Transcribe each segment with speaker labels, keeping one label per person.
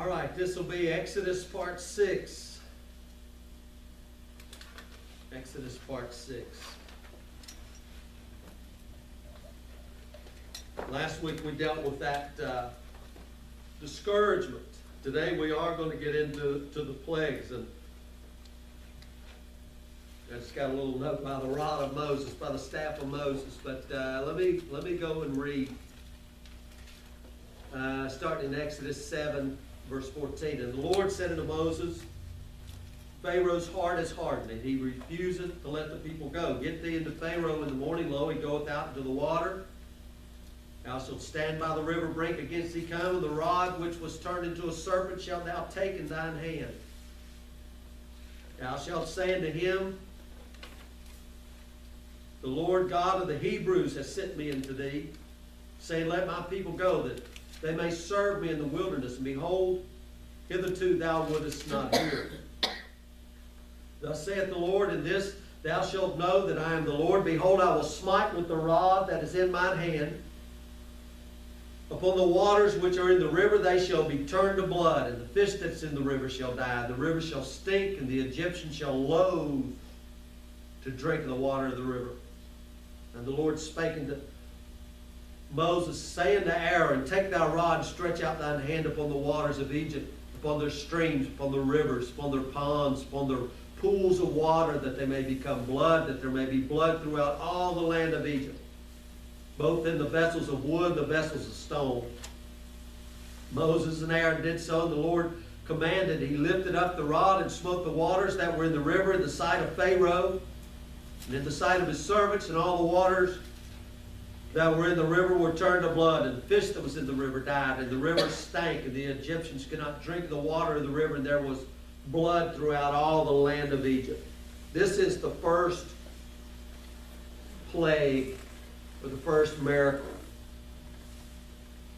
Speaker 1: All right, this will be Exodus part 6. Exodus part 6. Last week we dealt with that discouragement. Today we are going to get into the plagues. And I just got a little note by the rod of Moses, by the staff of Moses. But let me go and read. Starting in Exodus 7, verse 14. And the Lord said unto Moses, Pharaoh's heart is hardened, and he refuseth to let the people go. Get thee into Pharaoh in the morning, lo, he goeth out into the water. Thou shalt stand by the river brink against thee come, the rod which was turned into a serpent shalt thou take in thine hand. Thou shalt say unto him, The Lord God of the Hebrews has sent me unto thee, saying, Let my people go, that they may serve me in the wilderness. And behold, hitherto thou wouldest not hear. Thus saith the Lord, in this thou shalt know that I am the Lord. Behold, I will smite with the rod that is in mine hand. Upon the waters which are in the river they shall be turned to blood, and the fish that's in the river shall die. The river shall stink, and the Egyptians shall loathe to drink of the water of the river. And the Lord spake unto Moses, saying to Aaron, Take thy rod and stretch out thine hand upon the waters of Egypt, upon their streams, upon their rivers, upon their ponds, upon their pools of water, that they may become blood, that there may be blood throughout all the land of Egypt, both in the vessels of wood, the vessels of stone. Moses and Aaron did so, and the Lord commanded. He lifted up the rod and smote the waters that were in the river in the sight of Pharaoh, and in the sight of his servants, and all the waters that were in the river were turned to blood, and the fish that was in the river died, and the river stank, and the Egyptians could not drink the water of the river, and there was blood throughout all the land of Egypt. This is the first plague, or the first miracle.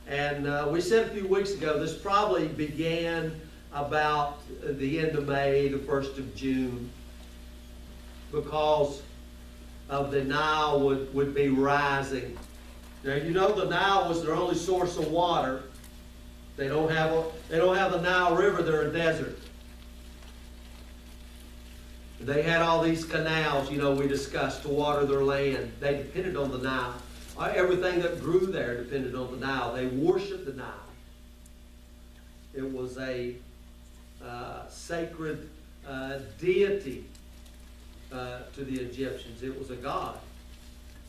Speaker 1: And we said a few weeks ago, this probably began about the end of May, the 1st of June, because of the Nile would be rising. Now you know the Nile was their only source of water. They don't have the Nile River, they're a desert. They had all these canals, we discussed, to water their land. They depended on the Nile. Everything that grew there depended on the Nile. They worshiped the Nile. It was a sacred deity to the Egyptians. It was a god.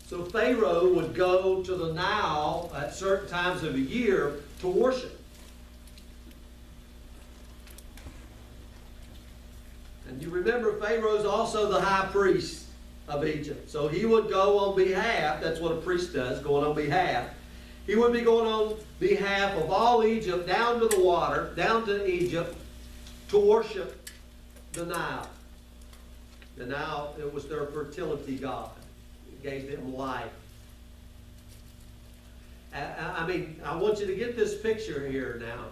Speaker 1: So Pharaoh would go to the Nile at certain times of the year to worship. And you remember Pharaoh's also the high priest of Egypt. So he would go on behalf, that's what a priest does, going on behalf. He would be going on behalf of all Egypt down to the water, down to Egypt, to worship the Nile. The Nile, it was their fertility god. It gave them life. I want you to get this picture here now.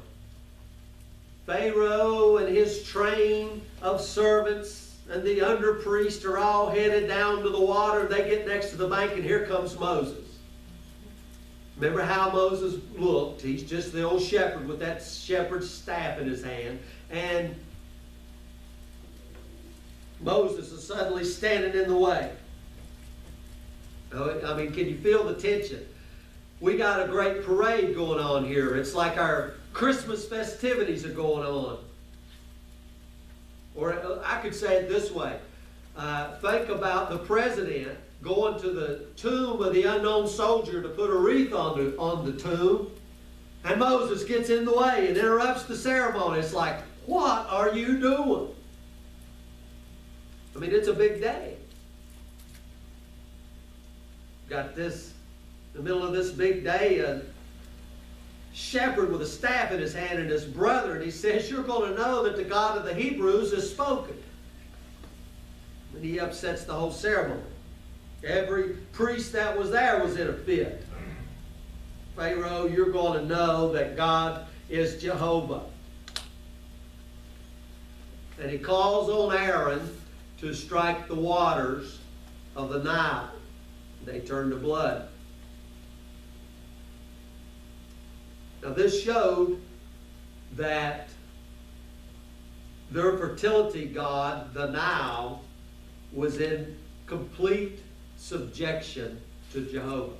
Speaker 1: Pharaoh and his train of servants and the under priest are all headed down to the water. They get next to the bank, and here comes Moses. Remember how Moses looked. He's just the old shepherd with that shepherd's staff in his hand. And Moses is suddenly standing in the way. Can you feel the tension? We got a great parade going on here. It's like our Christmas festivities are going on. Or I could say it this way. Think about the president going to the tomb of the unknown soldier to put a wreath on the tomb. And Moses gets in the way and interrupts the ceremony. It's like, what are you doing? It's a big day. Got this, in the middle of this big day, a shepherd with a staff in his hand and his brother, and he says, You're going to know that the God of the Hebrews has spoken. And he upsets the whole ceremony. Every priest that was there was in a fit. Pharaoh, you're going to know that God is Jehovah. And he calls on Aaron to strike the waters of the Nile. They turn to blood. Now this showed that their fertility god, the Nile, was in complete subjection to Jehovah.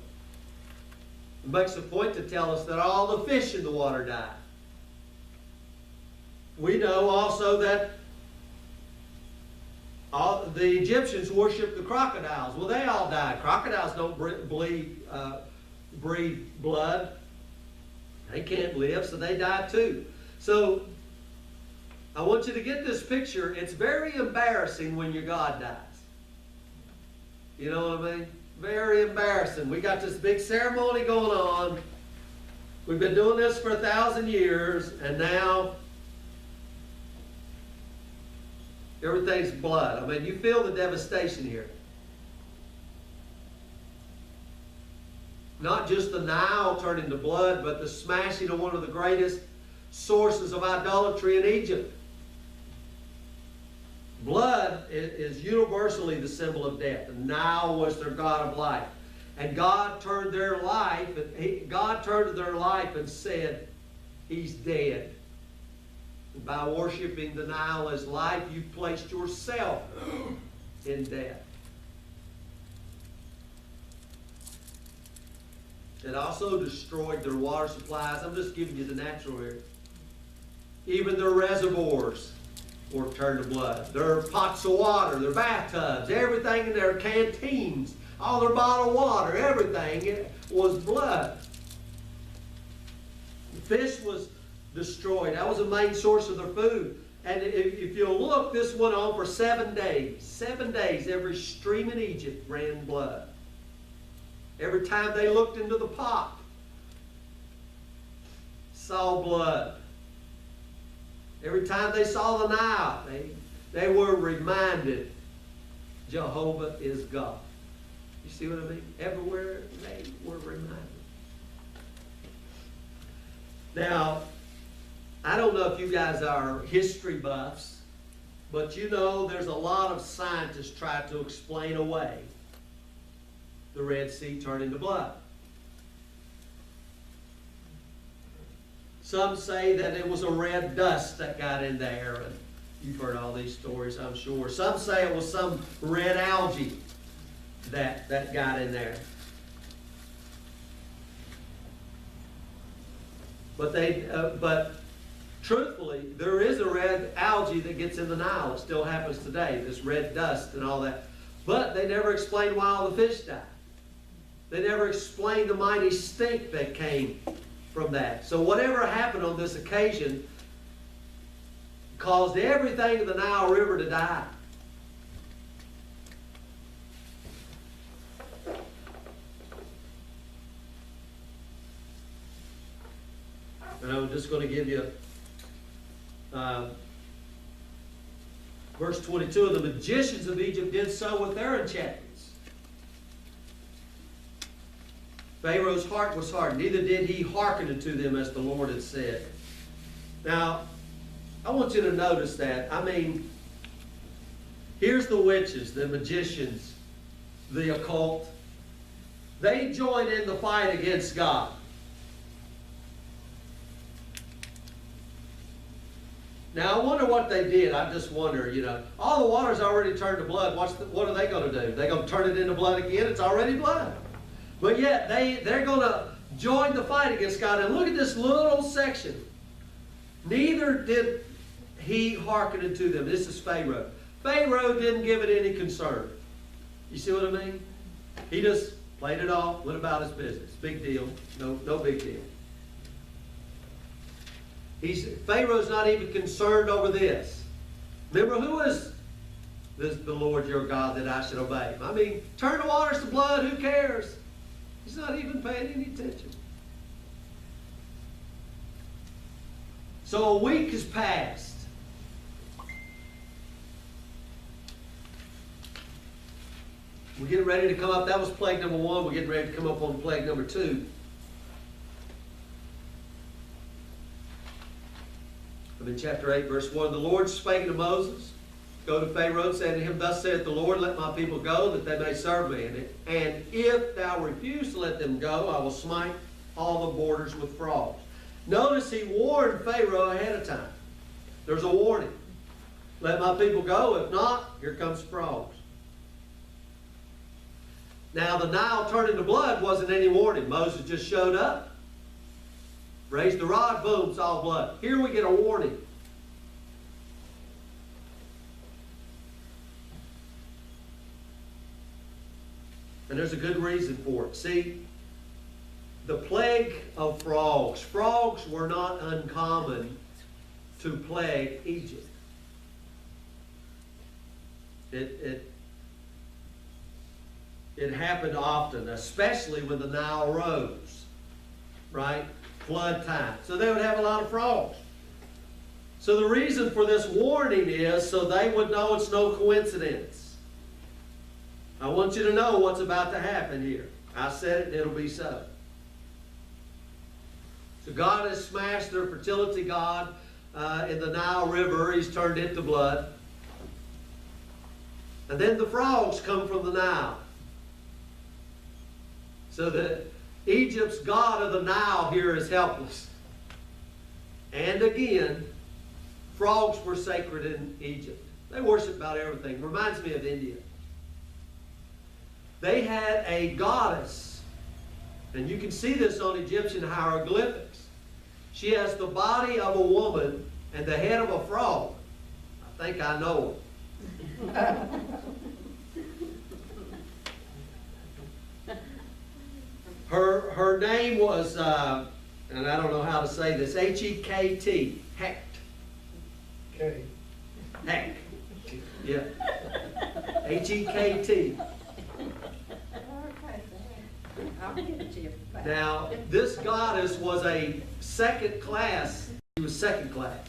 Speaker 1: It makes a point to tell us that all the fish in the water died. We know also that the Egyptians worshiped the crocodiles. Well, they all died. Crocodiles don't breathe blood. They can't live, so they died too. So I want you to get this picture. It's very embarrassing when your God dies. You know what I mean? Very embarrassing. We got this big ceremony going on. We've been doing this for 1,000 years, and now everything's blood. I mean, you feel the devastation here. Not just the Nile turning to blood, but the smashing of one of the greatest sources of idolatry in Egypt. Blood is universally the symbol of death. The Nile was their god of life. And God turned to their life and said, he's dead. And by worshiping the Nile as life, you've placed yourself in death. It also destroyed their water supplies. I'm just giving you the natural here. Even their reservoirs were turned to blood. Their pots of water, their bathtubs, everything in their canteens, all their bottled water, everything was blood. The fish was destroyed. That was the main source of their food. And if you'll look, this went on for 7 days. 7 days, every stream in Egypt ran blood. Every time they looked into the pot, saw blood. Every time they saw the Nile, they were reminded Jehovah is God. You see what I mean? Everywhere they were reminded. Now, I don't know if you guys are history buffs, but you know there's a lot of scientists trying to explain away the Red Sea turning to blood. Some say that it was a red dust that got in there, and you've heard all these stories, I'm sure. Some say it was some red algae that got in there. But truthfully, there is a red algae that gets in the Nile. It still happens today, this red dust and all that. But they never explained why all the fish died. They never explained the mighty stink that came from that. So whatever happened on this occasion caused everything in the Nile River to die. And I'm just going to give you verse 22. And the magicians of Egypt did so with their enchantments. Pharaoh's heart was hardened, neither did he hearken unto them as the Lord had said. Now, I want you to notice that. I mean, here's the witches, the magicians, the occult. They joined in the fight against God. Now, I wonder what they did. I just wonder, you know, all the water's already turned to blood. What are they going to do? They're going to turn it into blood again? It's already blood. But yet, they're going to join the fight against God. And look at this little section. Neither did he hearken unto them. This is Pharaoh. Pharaoh didn't give it any concern. You see what I mean? He just played it off, went about his business. Big deal. No big deal. Pharaoh's not even concerned over this. Remember, who is the Lord your God that I should obey? I mean, turn the waters to blood, who cares? He's not even paying any attention. So a week has passed. We're getting ready to come up. That was plague number 1. We're getting ready to come up on plague number 2. I'm in chapter 8, verse 1. The Lord spake to Moses, go to Pharaoh, saying to him, Thus saith the Lord, let my people go, that they may serve me. And if thou refuse to let them go, I will smite all the borders with frogs. Notice he warned Pharaoh ahead of time. There's a warning. Let my people go. If not, here comes frogs. Now the Nile turning to blood wasn't any warning. Moses just showed up, raised the rod, boom, it's all blood. Here we get a warning. And there's a good reason for it. See, the plague of frogs. Frogs were not uncommon to plague Egypt. It happened often, especially when the Nile rose, right? Flood time. So they would have a lot of frogs. So the reason for this warning is so they would know it's no coincidence. I want you to know what's about to happen here. I said it and it'll be so. So God has smashed their fertility god in the Nile River. He's turned it to blood. And then the frogs come from the Nile. So that Egypt's god of the Nile here is helpless. And again, frogs were sacred in Egypt. They worship about everything. Reminds me of India. They had a goddess, and you can see this on Egyptian hieroglyphics. She has the body of a woman and the head of a frog. I think I know her. Her name was, and I don't know how to say this, H-E-K-T, Hekt.
Speaker 2: Okay.
Speaker 1: Hekt. Yeah. H-E-K-T.
Speaker 3: I'll give it to you.
Speaker 1: Now, this goddess was a second class. She was second class.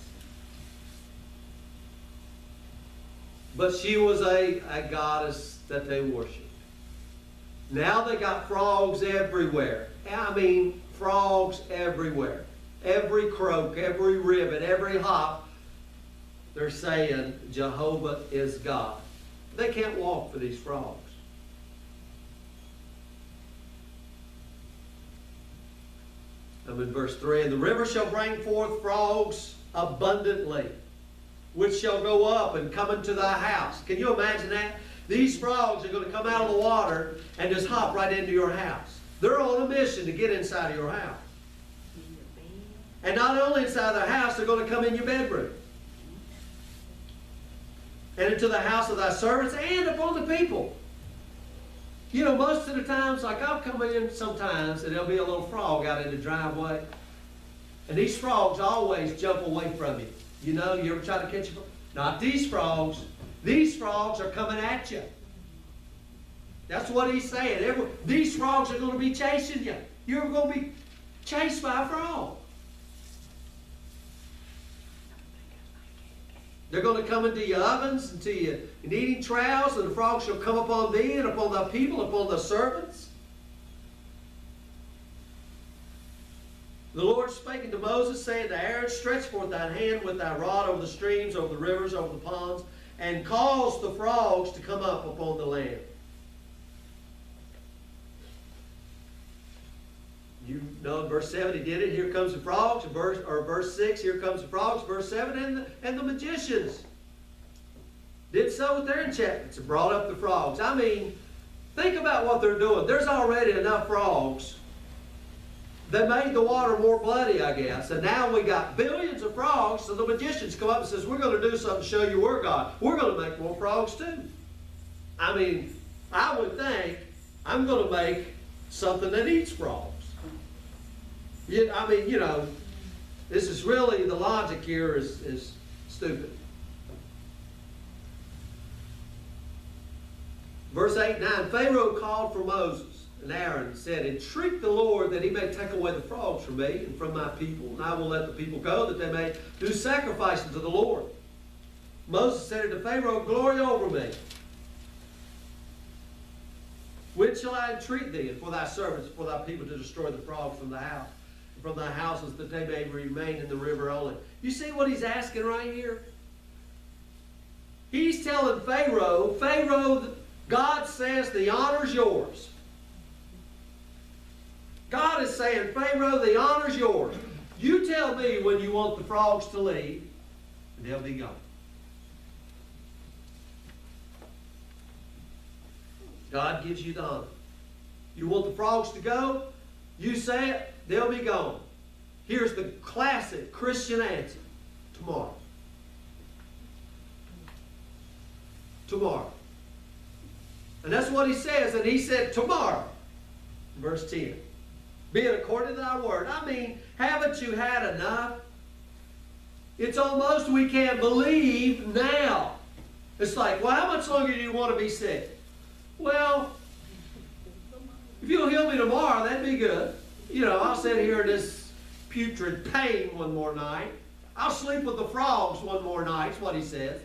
Speaker 1: But she was a goddess that they worshiped. Now they got frogs everywhere. I mean, frogs everywhere. Every croak, every ribbon, every hop, they're saying Jehovah is God. They can't walk for these frogs. I'm in verse 3. And the river shall bring forth frogs abundantly, which shall go up and come into thy house. Can you imagine that? These frogs are going to come out of the water and just hop right into your house. They're on a mission to get inside of your house. And not only inside the house, they're going to come in your bedroom. And into the house of thy servants and upon the people. You know, most of the times, like I'll come in sometimes and there'll be a little frog out in the driveway. And these frogs always jump away from you. You know, you ever try to catch a frog? Not these frogs. These frogs are coming at you. That's what he's saying. These frogs are going to be chasing you. You're going to be chased by a frog. They're going to come into your ovens, into your kneading troughs, and the frogs shall come upon thee and upon thy people, upon thy servants. The Lord spake unto Moses, saying to Aaron, stretch forth thine hand with thy rod over the streams, over the rivers, over the ponds, and cause the frogs to come up upon the land. You know, in verse 7 he did it. Here comes the frogs. Verse 6, here comes the frogs. Verse 7, and the magicians did so with their enchantments and brought up the frogs. I mean, think about what they're doing. There's already enough frogs. They made the water more bloody, I guess. And now we got billions of frogs, so the magicians come up and says, we're going to do something to show you we're God. We're going to make more frogs too. I mean, I would think I'm going to make something that eats frogs. I mean, you know, this is really, the logic here is stupid. Verse 8 and 9, Pharaoh called for Moses and Aaron and said, entreat the Lord that he may take away the frogs from me and from my people, and I will let the people go, that they may do sacrifice unto the Lord. Moses said unto Pharaoh, glory over me. When shall I entreat thee, and for thy servants, and for thy people, to destroy the frogs from the house, from thy houses, that they may remain in the river only? You see what he's asking right here? He's telling Pharaoh, God says the honor's yours. God is saying, Pharaoh, the honor's yours. You tell me when you want the frogs to leave, and they'll be gone. God gives you the honor. You want the frogs to go? You say it, they'll be gone. Here's the classic Christian answer. Tomorrow. Tomorrow. And that's what he says. And he said, tomorrow. Verse 10. Be it according to thy word. I mean, haven't you had enough? It's almost we can't believe now. It's like, well, how much longer do you want to be sick? Well, if you'll heal me tomorrow, that'd be good. You know, I'll sit here in this putrid pain one more night. I'll sleep with the frogs one more night, is what he says.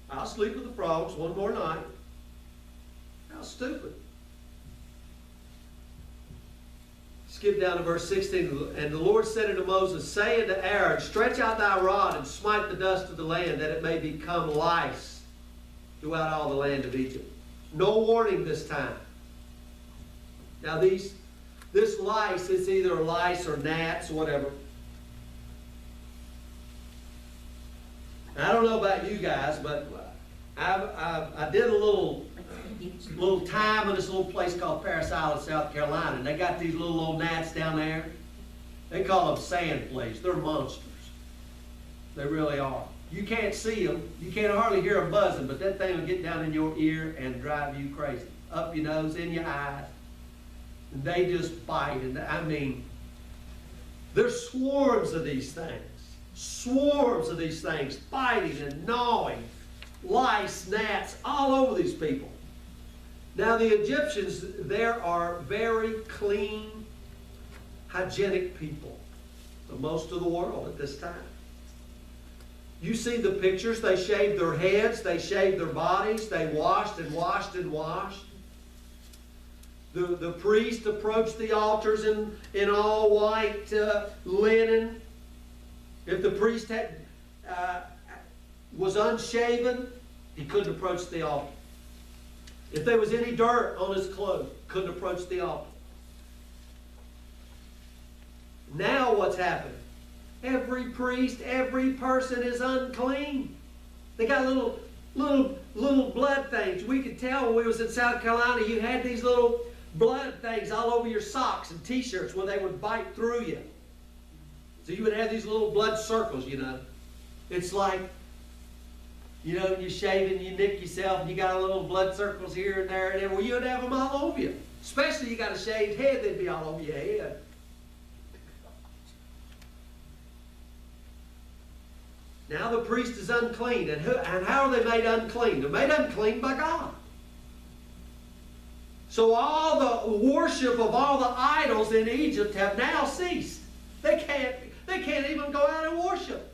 Speaker 1: I'll sleep with the frogs one more night. How stupid. Skip down to verse 16. And the Lord said unto Moses, say unto Aaron, stretch out thy rod and smite the dust of the land, that it may become lice throughout all the land of Egypt. No warning this time. Now this lice, it's either lice or gnats or whatever. I don't know about you guys, but I did a little time in this little place called Parris Island, South Carolina, and they got these little old gnats down there. They call them sand fleas. They're monsters. They really are. You can't see them. You can't hardly hear them buzzing, but that thing will get down in your ear and drive you crazy. Up your nose, in your eyes. And they just bite. And I mean, there's swarms of these things. Swarms of these things biting and gnawing. Lice, gnats, all over these people. Now the Egyptians, there are very clean, hygienic people. The most of the world at this time. You see the pictures. They shaved their heads. They shaved their bodies. They washed and washed and washed. The priest approached the altars in all white linen. If the priest was unshaven, he couldn't approach the altar. If there was any dirt on his clothes, couldn't approach the altar. Now what's happening? Every priest, every person is unclean. They got little blood things. We could tell when we was in South Carolina, you had these little blood things all over your socks and t-shirts where they would bite through you. So you would have these little blood circles, you know. It's like, you know, you're shaving, you nick yourself, and you got little blood circles here and there and everywhere. You'd have them all over you. Especially you got a shaved head, they'd be all over your head. Now the priest is unclean. And how are they made unclean? They're made unclean by God. So all the worship of all the idols in Egypt have now ceased. They can't even go out and worship.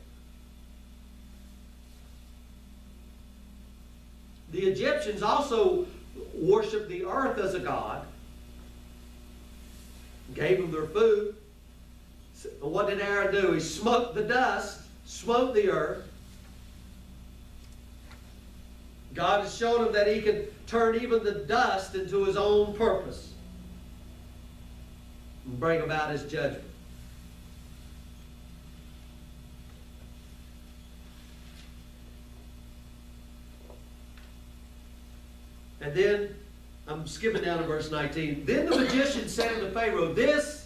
Speaker 1: The Egyptians also worshiped the earth as a god. Gave them their food. And what did Aaron do? He smoked the dust. Smote the earth. God has shown him that he can turn even the dust into his own purpose and bring about his judgment. And then, I'm skipping down to verse 19. Then the magician said unto Pharaoh, this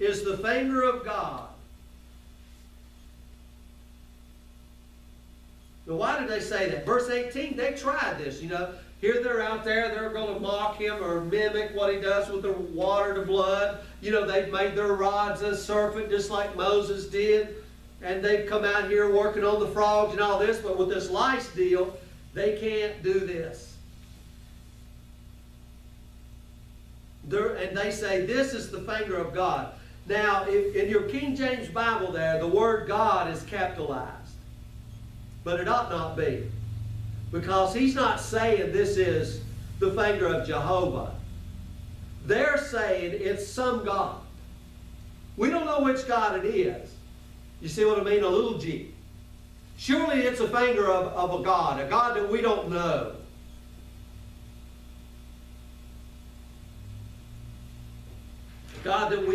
Speaker 1: is the finger of God. Now, why did they say that? Verse 18, they tried this, you know. Here they're out there, they're going to mock him or mimic what he does with the water to blood. You know, they've made their rods a serpent just like Moses did. And they've come out here working on the frogs and all this. But with this lice deal, they can't do this. And they say, this is the finger of God. Now, in your King James Bible there, the word God is capitalized. But it ought not be. Because he's not saying this is the finger of Jehovah. They're saying it's some God. We don't know which God it is. You see what I mean? A little g. Surely it's a finger of a God that we don't know. A God that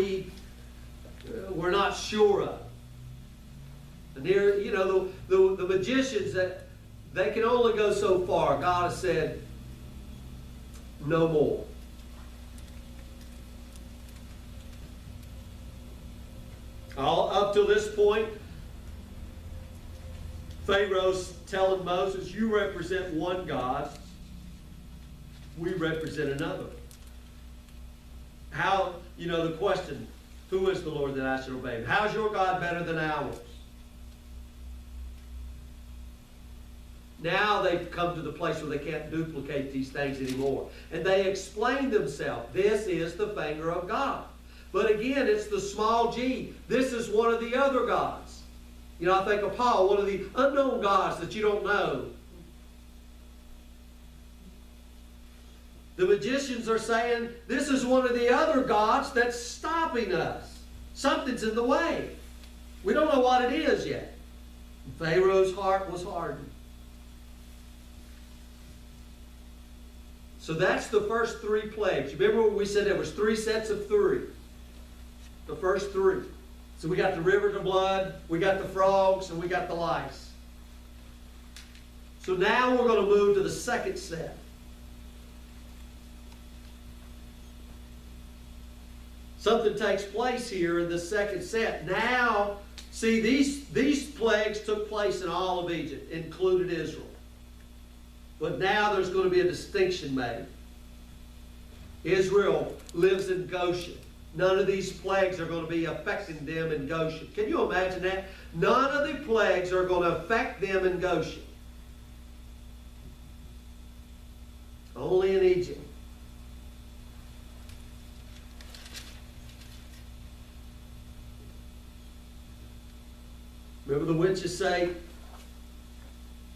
Speaker 1: we're not sure of. And here, you know, the magicians, that they can only go so far. God has said, no more. All up to this point, Pharaoh's telling Moses, you represent one God, we represent another. How, the question, who is the Lord that I should obey him? How's your God better than ours? Now they've come to the place where they can't duplicate these things anymore. And they explain themselves. This is the finger of God. But again, it's the small g. This is one of the other gods. I think of Paul, one of the unknown gods that you don't know. The magicians are saying, this is one of the other gods that's stopping us. Something's in the way. We don't know what it is yet. Pharaoh's heart was hardened. So that's the first 3 plagues. Remember when we said there was 3 sets of 3? The first 3. So we got the rivers of blood, we got the frogs, and we got the lice. So now we're going to move to the second set. Something takes place here in the second set. Now, see, these plagues took place in all of Egypt, included Israel. But now there's going to be a distinction made. Israel lives in Goshen. None of these plagues are going to be affecting them in Goshen. Can you imagine that? None of the plagues are going to affect them in Goshen. Only in Egypt. Remember the witches say,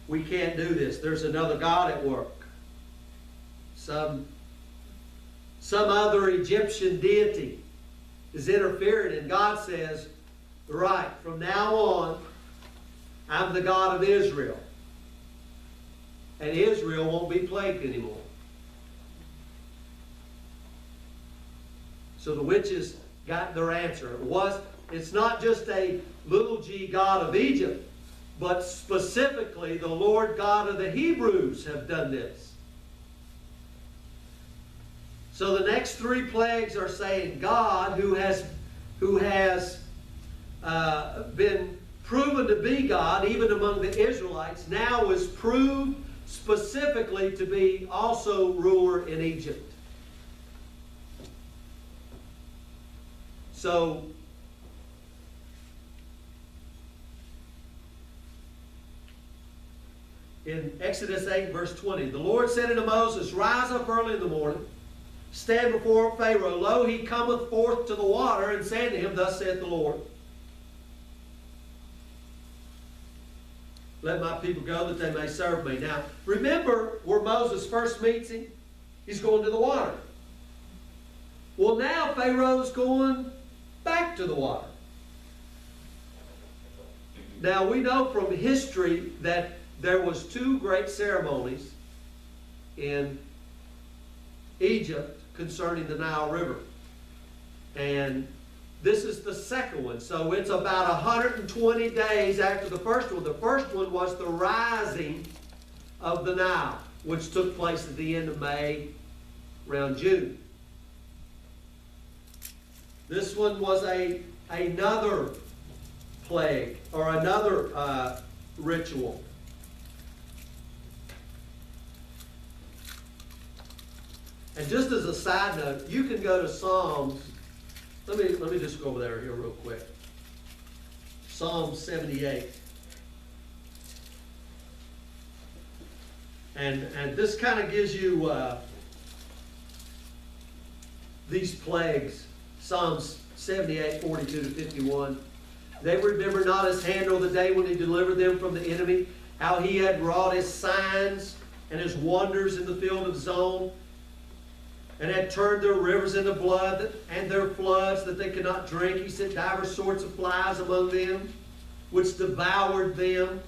Speaker 1: we can't do this. There's another God at work. Some other Egyptian deity is interfering, and God says, right, from now on, I'm the God of Israel. And Israel won't be plagued anymore. So the witches got their answer. It's not just a little g God of Egypt, but specifically the Lord God of the Hebrews have done this. So the next 3 plagues are saying God, who has been proven to be God, even among the Israelites, now is proved specifically to be also ruler in Egypt. So, in Exodus 8, verse 20, the Lord said unto Moses, rise up early in the morning, stand before Pharaoh. Lo, he cometh forth to the water, and say unto him, thus saith the Lord, let my people go that they may serve me. Now, remember where Moses first meets him? He's going to the water. Well, now Pharaoh's going back to the water. Now, we know from history that there was 2 great ceremonies in Egypt concerning the Nile River. And this is the second one. So it's about 120 days after the first one. The first one was the rising of the Nile, which took place at the end of May, around June. This one was another plague, or another ritual. And just as a side note, you can go to Psalms. Let me just go over there here real quick. Psalm 78. And this kind of gives you these plagues. Psalms 78, 42 to 51. They remember not his hand nor the day when he delivered them from the enemy, how he had wrought his signs and his wonders in the field of Zon, and had turned their rivers into blood and their floods that they could not drink. He sent divers sorts of flies among them, which devoured them,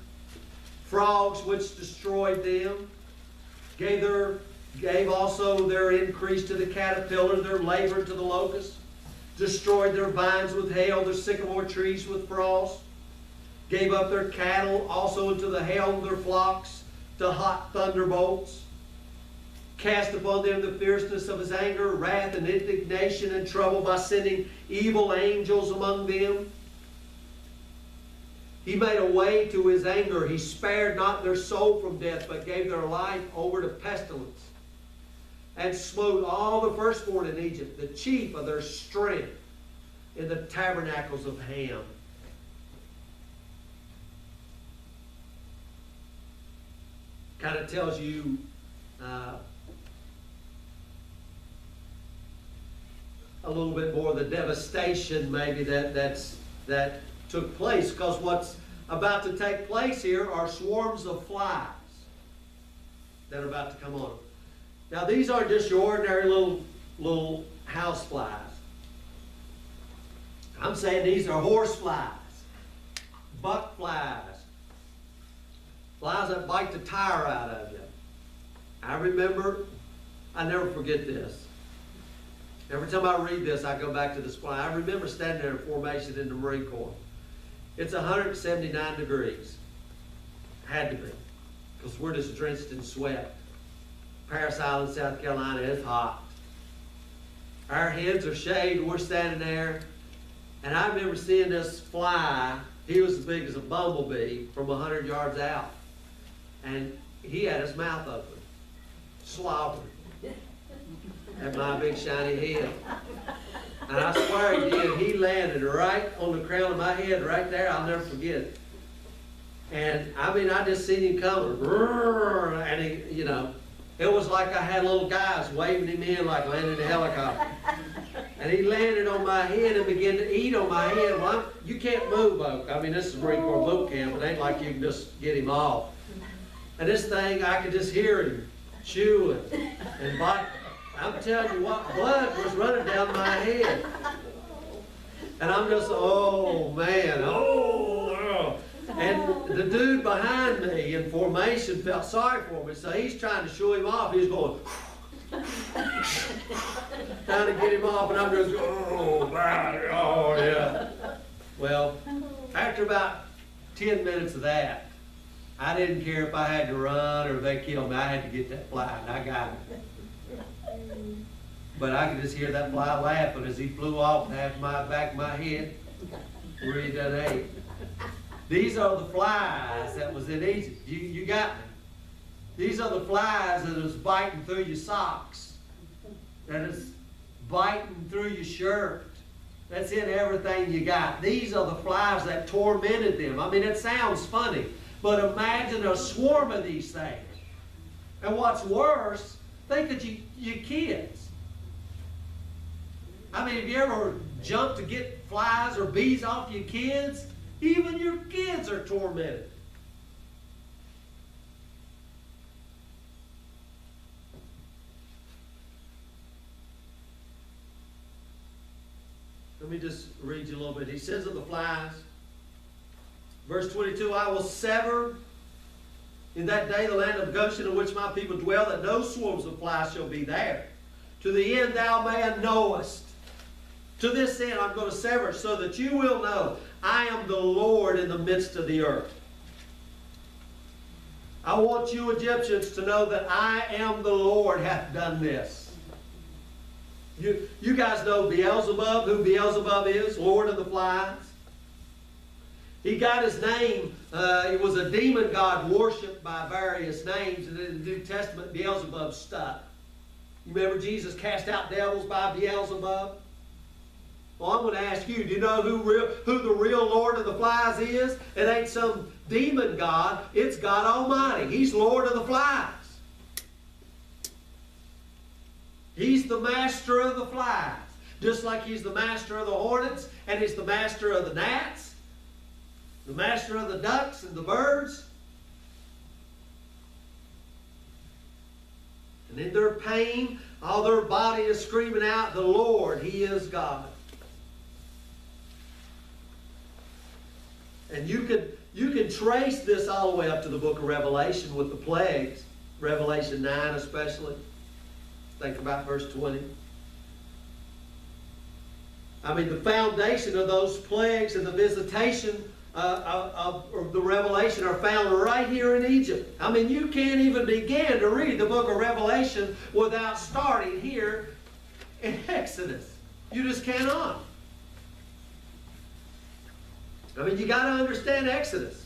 Speaker 1: frogs which destroyed them, gave also their increase to the caterpillar, their labor to the locust, destroyed their vines with hail, their sycamore trees with frost, gave up their cattle also into the hail of their flocks, to hot thunderbolts. cast upon them the fierceness of his anger, wrath, and indignation, and trouble by sending evil angels among them. He made a way to his anger. He spared not their soul from death, but gave their life over to pestilence, and smote all the firstborn in Egypt, the chief of their strength, in the tabernacles of Ham. Kind of tells you a little bit more of the devastation maybe that took place, because what's about to take place here are swarms of flies that are about to come on. Now these aren't just your ordinary little house flies. I'm saying these are horse flies, buck flies, flies that bite the tire out of you. I never forget this. Every time I read this, I go back to this fly. I remember standing there in formation in the Marine Corps. It's 179 degrees. Had to be, because we're just drenched in sweat. Parris Island, South Carolina, it's hot. Our heads are shaved, we're standing there, and I remember seeing this fly. He was as big as a bumblebee from 100 yards out. And he had his mouth open, slobbering at my big shiny head. And I swear he did. He landed right on the crown of my head right there. I'll never forget it. And I mean, I just seen him coming. And he, you know, it was like I had little guys waving him in like landing a helicopter. And he landed on my head and began to eat on my head. Well, you can't move, Oak. I mean, this is Marine Corps boot camp. It ain't like you can just get him off. And this thing, I could just hear him chewing and biting. I'm telling you what, blood was running down my head. And I'm just, oh man, oh. And the dude behind me in formation felt sorry for me, so he's trying to shoo him off. He's going, trying to get him off, and I'm just going, oh, yeah. Well, after about 10 minutes of that, I didn't care if I had to run or if they killed me. I had to get that fly, and I got it. But I could just hear that fly laughing as he flew off half my back of my head where he done ate. These are the flies that was in Egypt. You got me. These are the flies that was biting through your socks, that is biting through your shirt. That's in everything you got. These are the flies that tormented them. I mean, it sounds funny, but imagine a swarm of these things. And what's worse, think of your kids. I mean, have you ever jumped to get flies or bees off your kids? Even your kids are tormented. Let me just read you a little bit. He says of the flies, verse 22, I will sever in that day the land of Goshen in which my people dwell, that no swarms of flies shall be there. To the end thou man knowest. To this end I'm going to sever it, so that you will know I am the Lord in the midst of the earth. I want you Egyptians to know that I am the Lord hath done this. You guys know Beelzebub, who Beelzebub is, Lord of the Flies. He got his name, it was a demon god worshipped by various names, and in the New Testament Beelzebub stuck. You remember Jesus cast out devils by Beelzebub? Well, I'm going to ask you, do you know who the real Lord of the Flies is? It ain't some demon god, it's God Almighty. He's Lord of the Flies. He's the master of the flies. Just like he's the master of the hornets, and he's the master of the gnats, the master of the ducks and the birds. And in their pain, all their body is screaming out, the Lord, He is God. And you can trace this all the way up to the book of Revelation with the plagues. Revelation 9 especially. Think about verse 20. I mean, the foundation of those plagues and the visitation of the Revelation are found right here in Egypt. I mean, you can't even begin to read the book of Revelation without starting here in Exodus. You just cannot. I mean, you got to understand Exodus.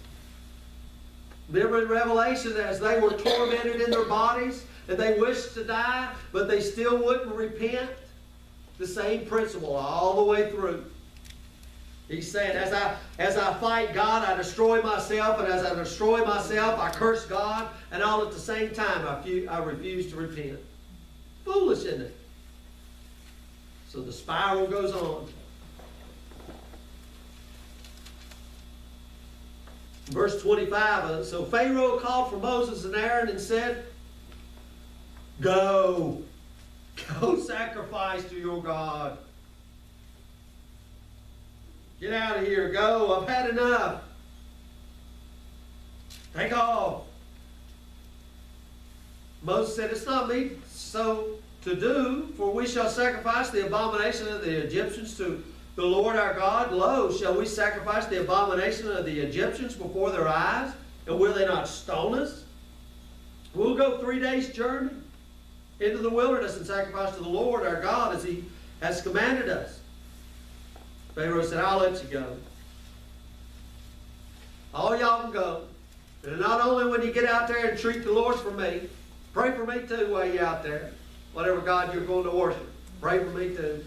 Speaker 1: Remember in Revelation, as they were tormented in their bodies and they wished to die, but they still wouldn't repent? The same principle all the way through. He's saying, as I fight God, I destroy myself, and as I destroy myself, I curse God, and all at the same time, I refuse to repent. Foolish, isn't it? So the spiral goes on. Verse 25, so Pharaoh called for Moses and Aaron and said, Go sacrifice to your God. Get out of here, go, I've had enough. Take off. Moses said, It's not me so to do, for we shall sacrifice the abomination of the Egyptians to the Lord our God. Lo, shall we sacrifice the abomination of the Egyptians before their eyes? And will they not stone us? We'll go 3 days' journey into the wilderness and sacrifice to the Lord our God as He has commanded us. Pharaoh said, I'll let you go. All y'all can go. And not only when you get out there and treat the Lord for me, pray for me too while you're out there. Whatever God you're going to worship, pray for me too.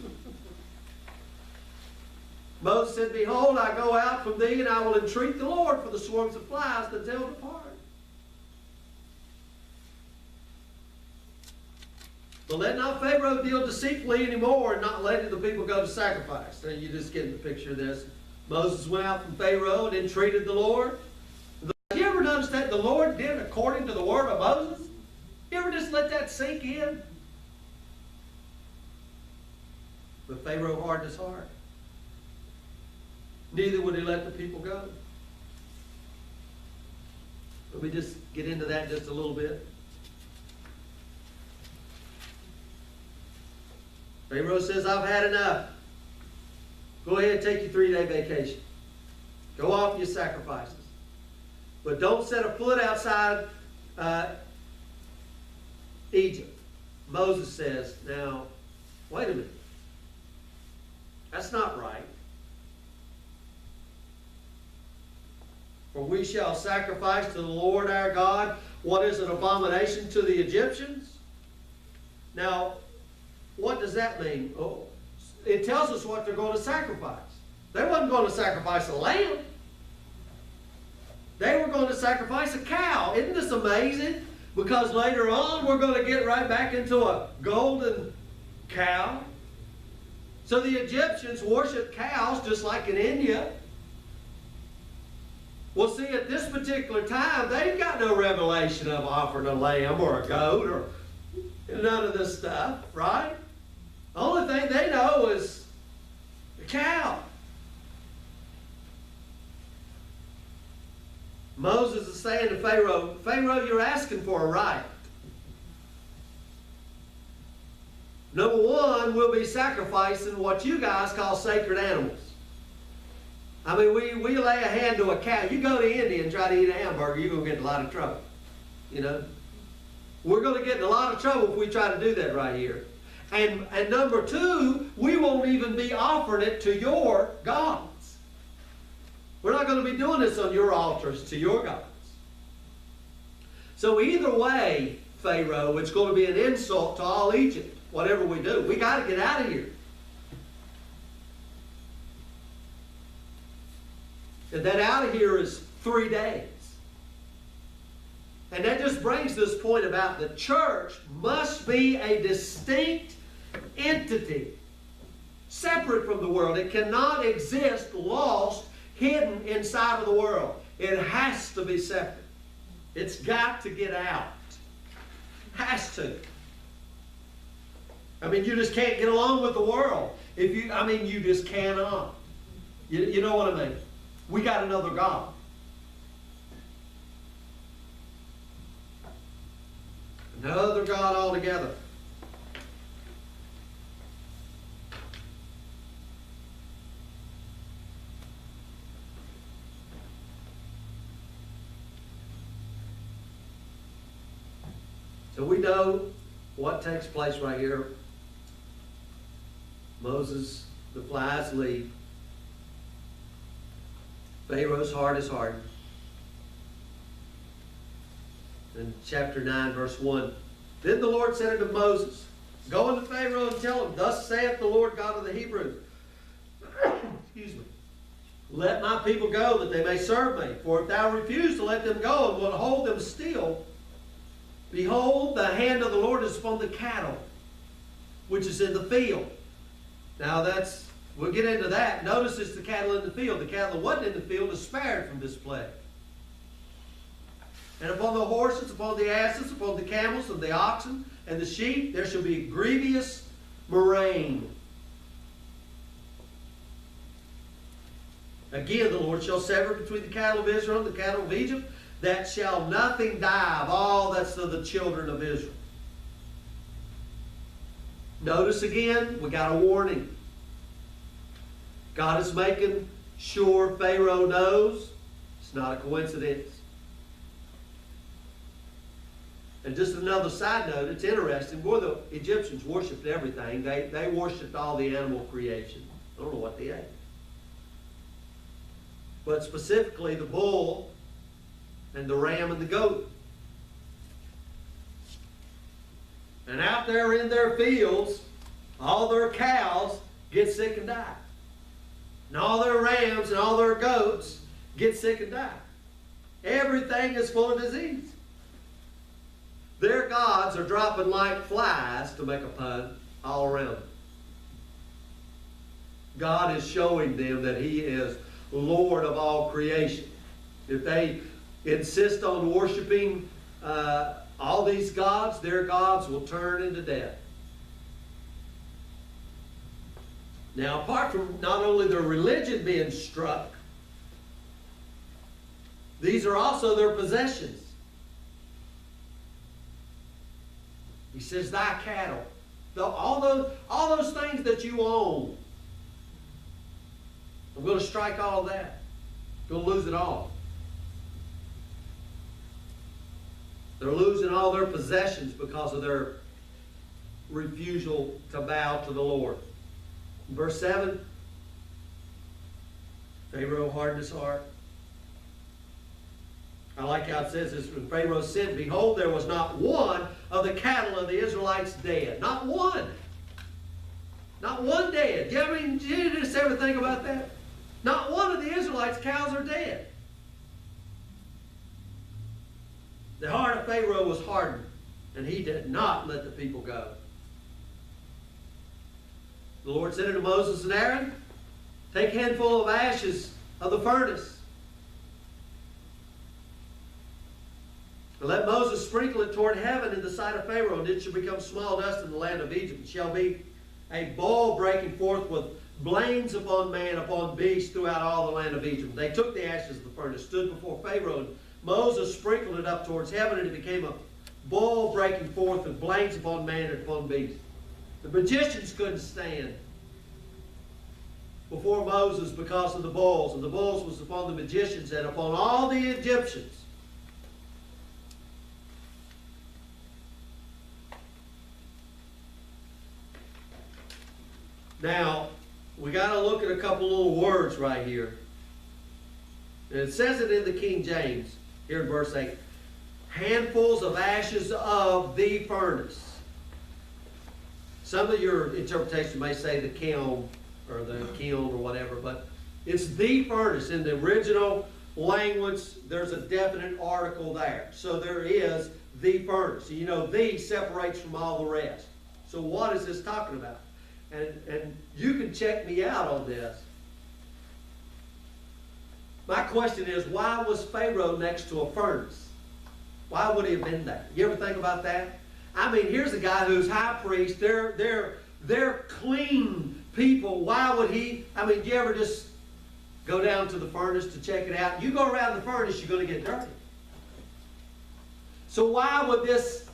Speaker 1: Moses said, Behold, I go out from thee, and I will entreat the Lord for the swarms of flies that they'll depart. But let not Pharaoh deal deceitfully anymore and not letting the people go to sacrifice. Now you just get the picture of this. Moses went out from Pharaoh and entreated the Lord. Have you ever noticed that the Lord did according to the word of Moses? You ever just let that sink in? But Pharaoh hardened his heart. Neither would he let the people go. Let me just get into that just a little bit. Pharaoh says, I've had enough. Go ahead and take your 3-day vacation. Go off your sacrifices. But don't set a foot outside Egypt. Moses says, now, wait a minute. That's not right. For we shall sacrifice to the Lord our God what is an abomination to the Egyptians. Now, what does that mean? Oh, it tells us what they're going to sacrifice. They wasn't going to sacrifice a lamb. They were going to sacrifice a cow. Isn't this amazing? Because later on we're going to get right back into a golden cow. So the Egyptians worshiped cows just like in India. Well, see, at this particular time, they've got no revelation of offering a lamb or a goat or none of this stuff, right? The only thing they know is the cow. Moses is saying to Pharaoh, Pharaoh, you're asking for a right. Number one, we'll be sacrificing what you guys call sacred animals. I mean, we lay a hand to a cow. You go to India and try to eat a hamburger, you're going to get in a lot of trouble. You know? We're going to get in a lot of trouble if we try to do that right here. And number two, we won't even be offering it to your gods. We're not going to be doing this on your altars to your gods. So either way, Pharaoh, it's going to be an insult to all Egypt, whatever we do. We got to get out of here. And that out of here is 3 days. And that just brings this point about the church must be a distinct entity, separate from the world. It cannot exist lost, hidden inside of the world. It has to be separate. It's got to get out. Has to. I mean, you just can't get along with the world. You just cannot. You know what I mean? We got another God. Another God altogether. So we know what takes place right here. Moses, the flies leave. Pharaoh's heart is hardened. In chapter 9, verse 1. Then the Lord said unto Moses, Go unto Pharaoh and tell him, Thus saith the Lord God of the Hebrews. Excuse me. Let my people go, that they may serve me. For if thou refuse to let them go, and wilt hold them still, behold, the hand of the Lord is upon the cattle, which is in the field. Now we'll get into that. Notice it's the cattle in the field. The cattle that wasn't in the field is spared from this plague. And upon the horses, upon the asses, upon the camels, and the oxen, and the sheep, there shall be grievous murrain. Again, the Lord shall sever between the cattle of Israel and the cattle of Egypt, that shall nothing die of all that's of the children of Israel. Notice again, we got a warning. God is making sure Pharaoh knows it's not a coincidence. And just another side note, it's interesting. Boy, the Egyptians worshipped everything. They worshipped all the animal creation. I don't know what they ate. But specifically the bull and the ram and the goat. And out there in their fields, all their cows get sick and die. And all their rams and all their goats get sick and die. Everything is full of disease. Their gods are dropping like flies, to make a pun, all around them. God is showing them that He is Lord of all creation. If they insist on worshiping all these gods, their gods will turn into death. Now, apart from not only their religion being struck, these are also their possessions. He says, thy cattle. All those things that you own. I'm going to strike all of that. I'm going to lose it all. They're losing all their possessions because of their refusal to bow to the Lord. In verse 7, Pharaoh hardened his heart. I like how it says this. When Pharaoh said, Behold, there was not one of the cattle of the Israelites dead. Not one. Not one dead. Did you just ever think about that? Not one of the Israelites' cows are dead. The heart of Pharaoh was hardened, and he did not let the people go. The Lord said unto Moses and Aaron, Take a handful of ashes of the furnace, and let Moses sprinkle it toward heaven in the sight of Pharaoh, and it shall become small dust in the land of Egypt. It shall be a bowl breaking forth with blains upon man, upon beast, throughout all the land of Egypt. They took the ashes of the furnace, stood before Pharaoh, and Moses sprinkled it up towards heaven, and it became a bowl breaking forth with blains upon man and upon beast. The magicians couldn't stand before Moses because of the bowls, and the bowls was upon the magicians and upon all the Egyptians. Now, we got to look at a couple little words right here. And it says it in the King James, here in verse 8. Handfuls of ashes of the furnace. Some of your interpretation may say the kiln or the kiln or whatever, but it's the furnace. In the original language, there's a definite article there. So there is the furnace. You know, the separates from all the rest. So what is this talking about? And you can check me out on this. My question is, why was Pharaoh next to a furnace? Why would he have been there? You ever think about that? I mean, here's a guy who's high priest. They're clean people. Why would he? I mean, do you ever just go down to the furnace to check it out? You go around the furnace, you're going to get dirty. So why would this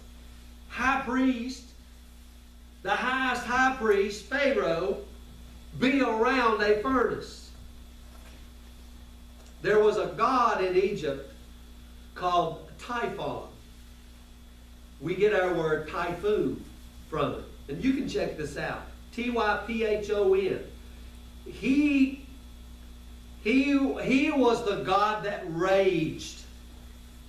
Speaker 1: high priest, the highest high priest, Pharaoh, be around a furnace? There was a god in Egypt called Typhon. we get our word typhoon from it. And you can check this out. Typhon. He was the God that raged.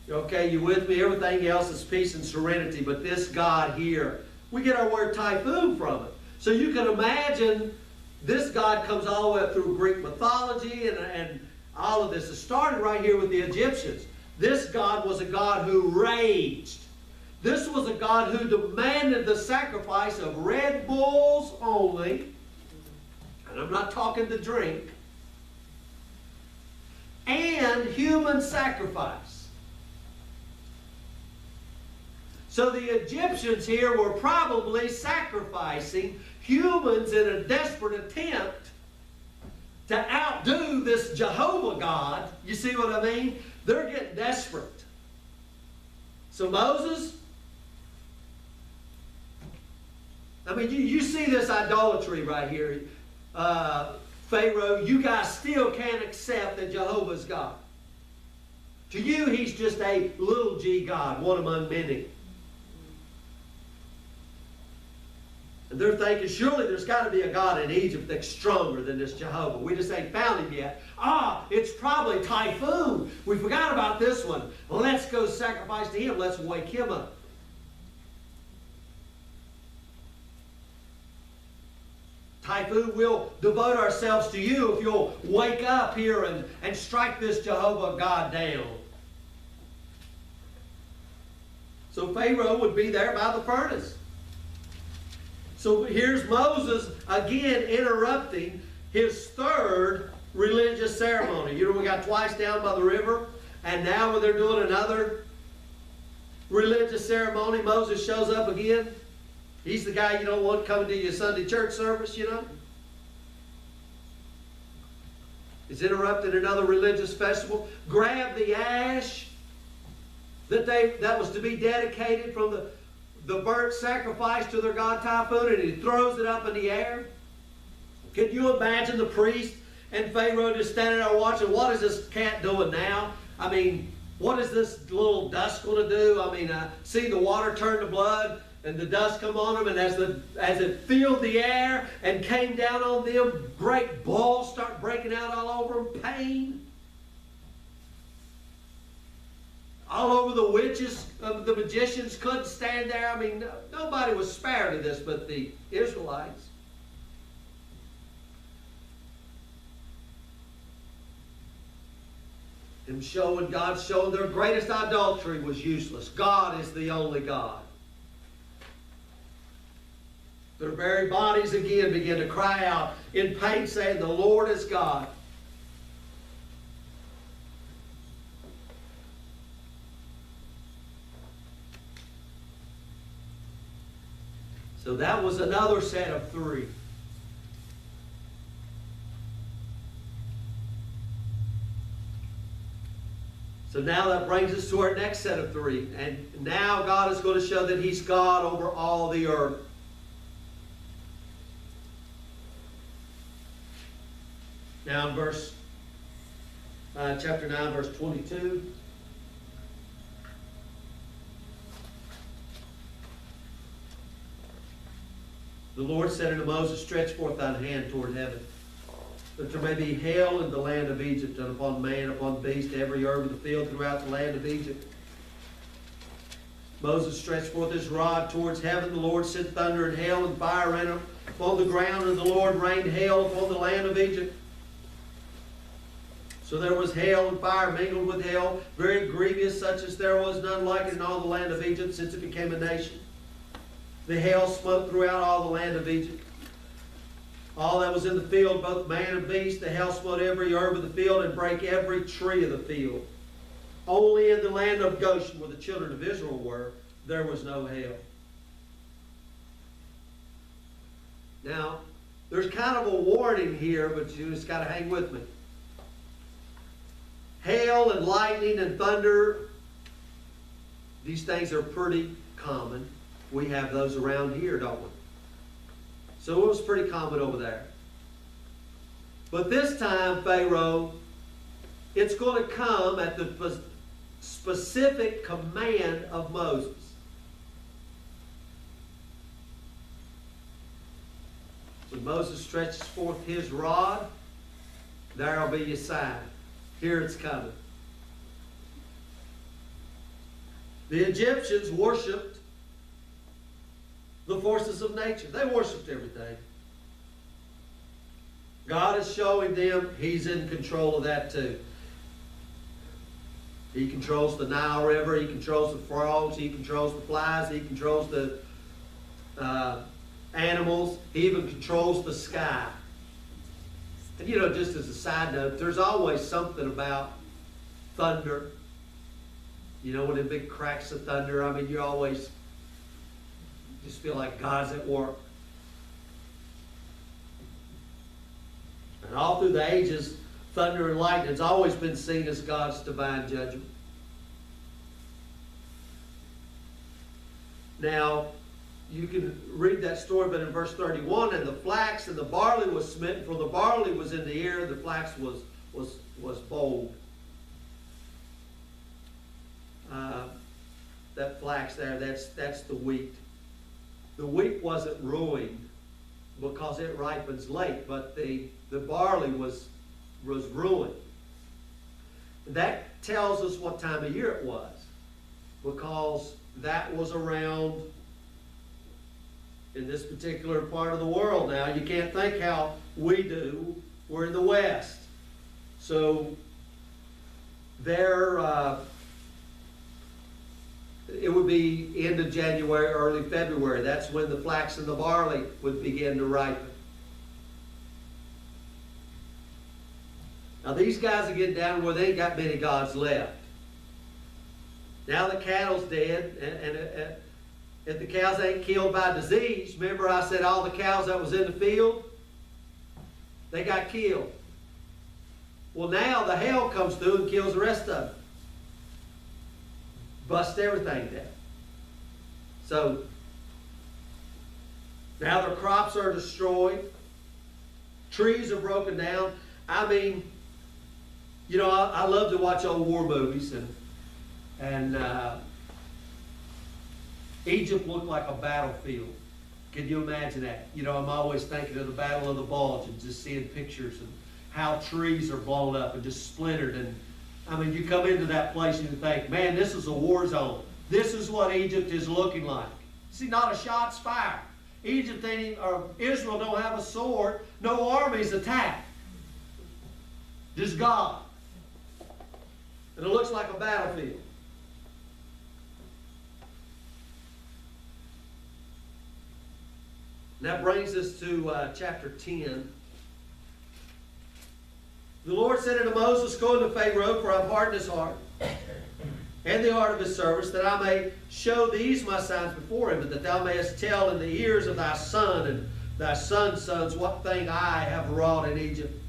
Speaker 1: Okay, you with me? Everything else is peace and serenity, but this God here, we get our word typhoon from it. So you can imagine this God comes all the way up through Greek mythology and all of this. It started right here with the Egyptians. This God was a God who raged. This was a God who demanded the sacrifice of red bulls only. And I'm not talking the drink. And human sacrifice. So the Egyptians here were probably sacrificing humans in a desperate attempt to outdo this Jehovah God. You see what I mean? They're getting desperate. So Moses, I mean, you see this idolatry right here. Pharaoh, you guys still can't accept that Jehovah's God. To you, he's just a little g God, one among many. And they're thinking, surely there's got to be a God in Egypt that's stronger than this Jehovah. We just ain't found him yet. It's probably Typhoon. We forgot about this one. Well, let's go sacrifice to him. Let's wake him up. Typhoon, we'll devote ourselves to you if you'll wake up here and strike this Jehovah God down. So Pharaoh would be there by the furnace. So here's Moses again interrupting his third religious ceremony. You know, we got twice down by the river, and now when they're doing another religious ceremony, Moses shows up again. He's the guy you don't want coming to your Sunday church service, you know. He's interrupted another religious festival. Grabbed the ash that was to be dedicated from the burnt sacrifice to their god Typhoon, and he throws it up in the air. Can you imagine the priest and Pharaoh just standing there watching? What is this cat doing now? I mean, what is this little dust going to do? I mean, see the water turn to blood and the dust come on them, and as it filled the air and came down on them, great balls start breaking out all over them, pain. All over the witches, the magicians couldn't stand there. I mean, nobody was spared of this but the Israelites. God showing their greatest idolatry was useless. God is the only God. Their very bodies again began to cry out in pain, saying, "The Lord is God." So that was another set of three. So now that brings us to our next set of three. And now God is going to show that He's God over all the earth. Now in chapter 9, verse 22. The Lord said unto Moses, "Stretch forth thine hand toward heaven, that there may be hail in the land of Egypt, and upon man, upon beast, every herb of the field throughout the land of Egypt." Moses stretched forth his rod towards heaven. The Lord sent thunder and hail and fire ran upon the ground, and the Lord rained hail upon the land of Egypt. So there was hail and fire mingled with hail, very grievous, such as there was none like it in all the land of Egypt since it became a nation. The hail smote throughout all the land of Egypt. All that was in the field, both man and beast, the hail smote every herb of the field and brake every tree of the field. Only in the land of Goshen, where the children of Israel were, there was no hail. Now, there's kind of a warning here, but you just got to hang with me. Hail and lightning and thunder, these things are pretty common. We have those around here, don't we? So it was pretty common over there. But this time, Pharaoh, it's going to come at the specific command of Moses. When Moses stretches forth his rod, there'll be your sign. Here it's coming. The Egyptians worshipped the forces of nature. They worshipped everything. God is showing them He's in control of that too. He controls the Nile River. He controls the frogs. He controls the flies. He controls the animals. He even controls the sky. And you know, just as a side note, there's always something about thunder. You know, when the big cracks of thunder, I mean, you always just feel like God's at work. And all through the ages, thunder and lightning has always been seen as God's divine judgment. Now, you can read that story, but in verse 31, and the flax and the barley was smitten, for the barley was in the ear, the flax was bold. That flax there, that's the wheat. The wheat wasn't ruined because it ripens late, but the barley was ruined. That tells us what time of year it was, because that was around, in this particular part of the world now, you can't think how we do. We're in the West. So it would be end of January, early February. That's when the flax and the barley would begin to ripen. Now these guys are getting down where they ain't got many gods left. Now the cattle's dead, and if the cows ain't killed by disease, remember I said all the cows that was in the field, they got killed. Well, now the hail comes through and kills the rest of them. Bust everything down. So now their crops are destroyed. Trees are broken down. I mean, you know, I love to watch old war movies, and Egypt looked like a battlefield. Can you imagine that? You know, I'm always thinking of the Battle of the Bulge and just seeing pictures and how trees are blown up and just splintered. And I mean, you come into that place and you think, man, this is a war zone. This is what Egypt is looking like. See, not a shot's fired. Egypt ain't even, or Israel don't have a sword. No armies attack. Just God. And it looks like a battlefield. And that brings us to chapter 10. The Lord said unto Moses, go unto Pharaoh, for I have hardened his heart, and the heart of his servants, that I may show these my signs before him, and that thou mayest tell in the ears of thy son and thy son's sons what thing I have wrought in Egypt,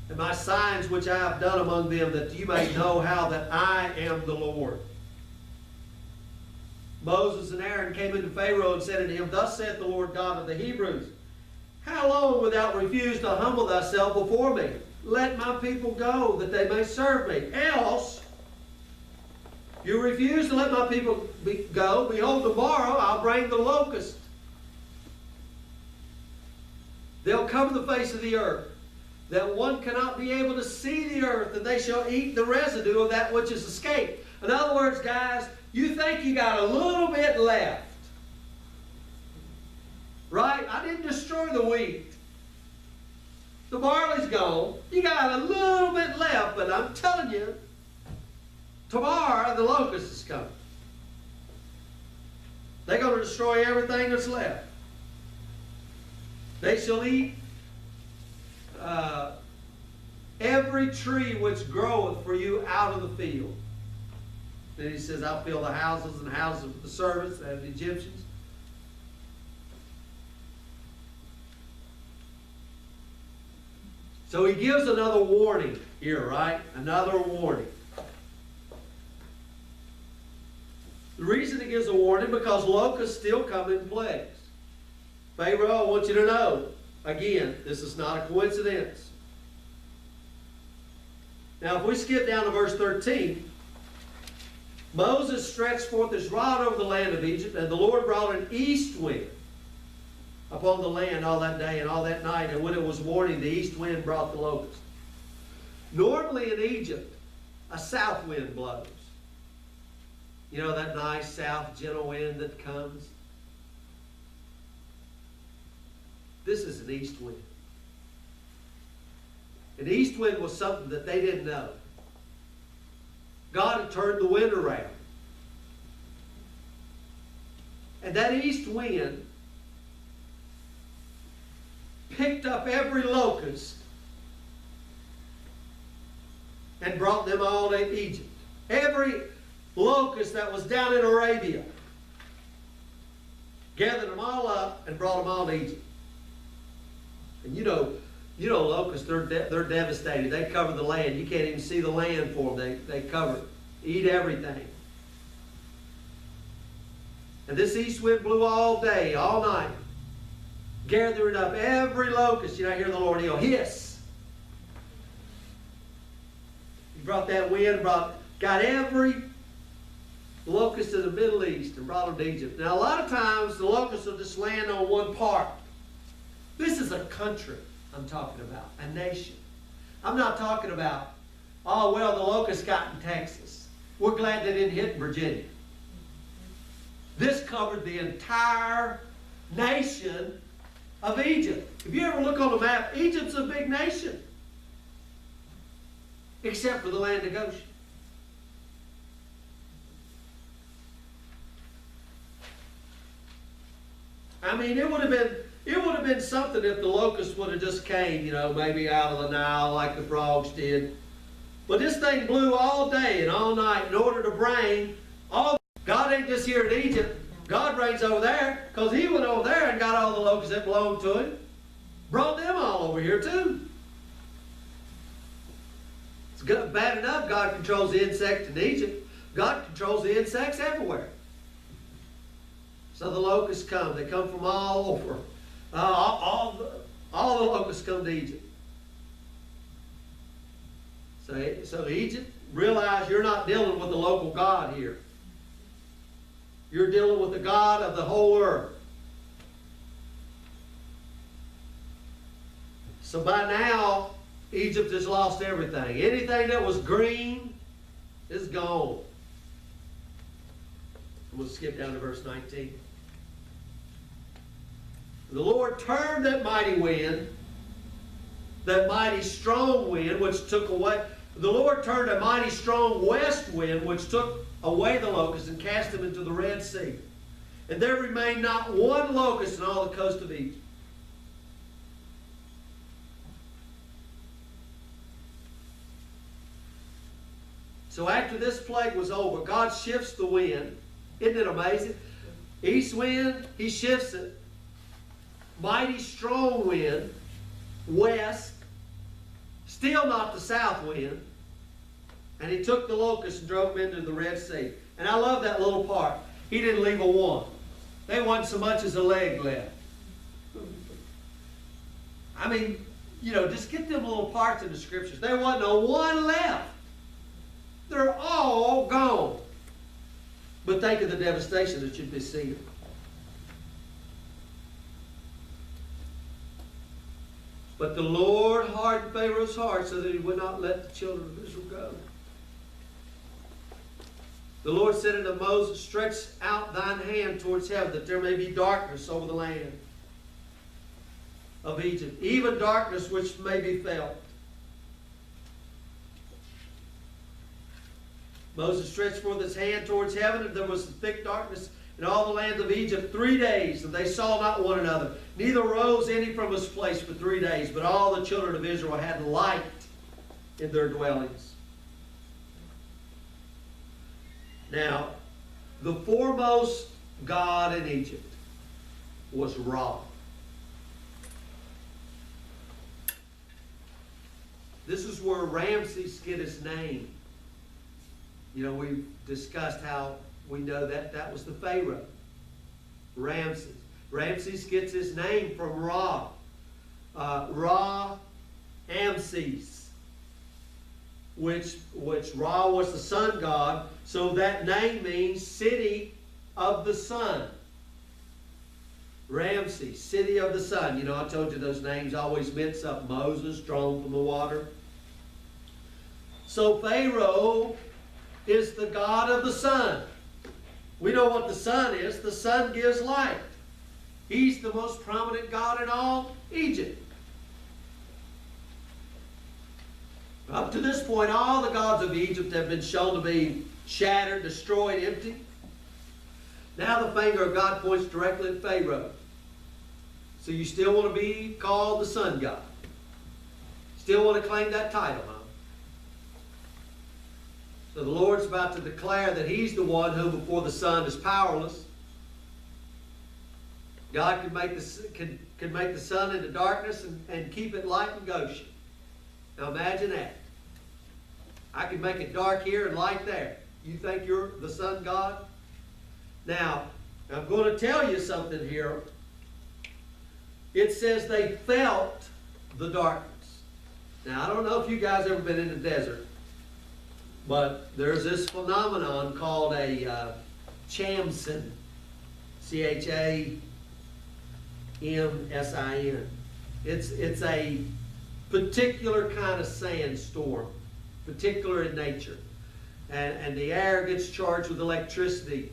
Speaker 1: and my signs which I have done among them, that you may know how that I am the Lord. Moses and Aaron came into Pharaoh and said unto him, thus saith the Lord God of the Hebrews, how long wilt thou refuse to humble thyself before me? Let my people go, that they may serve me. Else, you refuse to let my people go. Behold, tomorrow I'll bring the locust. They'll cover the face of the earth, that one cannot be able to see the earth, and they shall eat the residue of that which is escaped. In other words, guys, you think you got a little bit left. Right? I didn't destroy the wheat. The barley's gone. You got a little bit left, but I'm telling you, tomorrow the locust is coming. They're going to destroy everything that's left. They shall eat every tree which groweth for you out of the field. Then he says, I'll fill the houses and houses of the servants and the Egyptians. So he gives another warning here, right? Another warning. The reason he gives a warning, because locusts still come in plagues. Pharaoh, I want you to know, again, this is not a coincidence. Now, if we skip down to verse 13, Moses stretched forth his rod over the land of Egypt, and the Lord brought an east wind, upon the land all that day and all that night. And when it was morning, the east wind brought the locust. Normally in Egypt, a south wind blows. You know, that nice south gentle wind that comes. This is an east wind. An east wind was something that they didn't know. God had turned the wind around. And that east wind picked up every locust and brought them all to Egypt. Every locust that was down in Arabia, gathered them all up and brought them all to Egypt. And you know locusts, they're devastating. They cover the land. You can't even see the land for them. They cover it, eat everything. And this east wind blew all day, all night, gathering up every locust. You know, I hear the Lord yell, hiss. He brought that wind, got every locust to the Middle East and brought them to Egypt. Now, a lot of times, the locusts will just land on one part. This is a country I'm talking about, a nation. I'm not talking about, oh, well, the locusts got in Texas. We're glad they didn't hit Virginia. This covered the entire nation of Egypt. If you ever look on the map, Egypt's a big nation. Except for the land of Goshen. I mean, it would have been something if the locusts would have just came, maybe out of the Nile like the frogs did. But this thing blew all day and all night in order to bring all. God ain't just here in Egypt. God reigns over there, because he went over there and got all the locusts that belonged to him. Brought them all over here too. It's bad enough God controls the insects in Egypt. God controls the insects everywhere. So the locusts come. They come from all over. All the locusts come to Egypt. So Egypt, realize you're not dealing with the local God here. You're dealing with the God of the whole earth. So by now, Egypt has lost everything. Anything that was green is gone. We'll skip down to verse 19. The Lord turned that mighty wind, that mighty strong wind, which took away. The Lord turned a mighty strong west wind, which took away the locusts and cast them into the Red Sea. And there remained not one locust in all the coast of Egypt. So after this plague was over, God shifts the wind. Isn't it amazing? East wind, he shifts it. Mighty strong wind, west, still not the south wind. And he took the locusts and drove them into the Red Sea. And I love that little part. He didn't leave a one. They wasn't so much as a leg left. I mean, just get them little parts in the scriptures. There wasn't a one left. They're all gone. But think of the devastation that you'd be seeing. But the Lord hardened Pharaoh's heart so that he would not let the children of Israel go. The Lord said unto Moses, stretch out thine hand towards heaven, that there may be darkness over the land of Egypt, even darkness which may be felt. Moses stretched forth his hand towards heaven, and there was thick darkness in all the land of Egypt 3 days, and they saw not one another. Neither rose any from his place for 3 days, but all the children of Israel had light in their dwellings. Now, the foremost god in Egypt was Ra. This is where Ramses get his name. We've discussed how we know that was the Pharaoh, Ramses. Ramses gets his name from Ra. Ra-Amses, which Ra was the sun god, so that name means city of the sun. Ramses, city of the sun. You know, I told you those names always meant something. Moses, drawn from the water. So Pharaoh is the god of the sun. We know what the sun is. The sun gives light. He's the most prominent god in all Egypt. Up to this point, all the gods of Egypt have been shown to be shattered, destroyed, empty. Now the finger of God points directly at Pharaoh. So you still want to be called the sun god? Still want to claim that title, huh? So the Lord's about to declare that He's the one who before the sun is powerless. God can make the sun into darkness and keep it light in Goshen. Now imagine that. I can make it dark here and light there. You think you're the sun god? Now, I'm going to tell you something here. It says they felt the darkness. Now, I don't know if you guys ever been in the desert, but there's this phenomenon called a chamsin. C-H-A-M-S-I-N. It's a particular kind of sandstorm, particular in nature. And the air gets charged with electricity,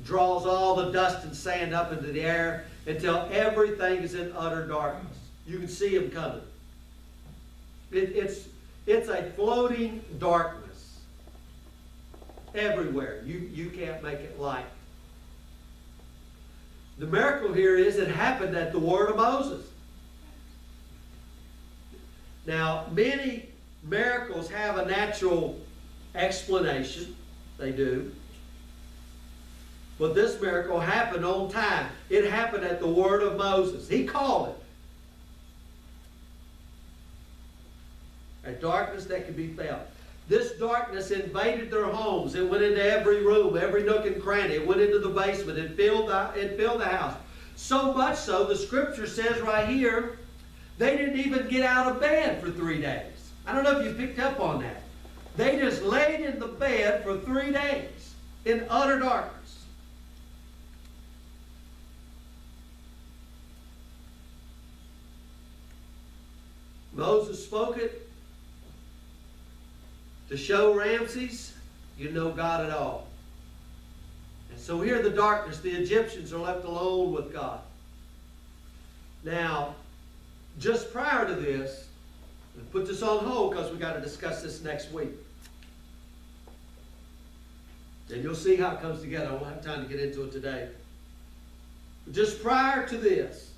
Speaker 1: draws all the dust and sand up into the air until everything is in utter darkness. You can see them coming. It's a floating darkness everywhere. You can't make it light. The miracle here is it happened at the word of Moses. Now, many miracles have a natural explanation. They do. But this miracle happened on time. It happened at the word of Moses. He called it. A darkness that could be felt. This darkness invaded their homes. It went into every room, every nook and cranny. It went into the basement. It filled the house. So much so, the scripture says right here, they didn't even get out of bed for 3 days. I don't know if you picked up on that. They just laid in the bed for 3 days in utter darkness. Moses spoke it to show Ramses you know God at all. And so here in the darkness, the Egyptians are left alone with God. Now, just prior to this, we'll put this on hold because we've got to discuss this next week. And you'll see how it comes together. I won't have time to get into it today. But just prior to this,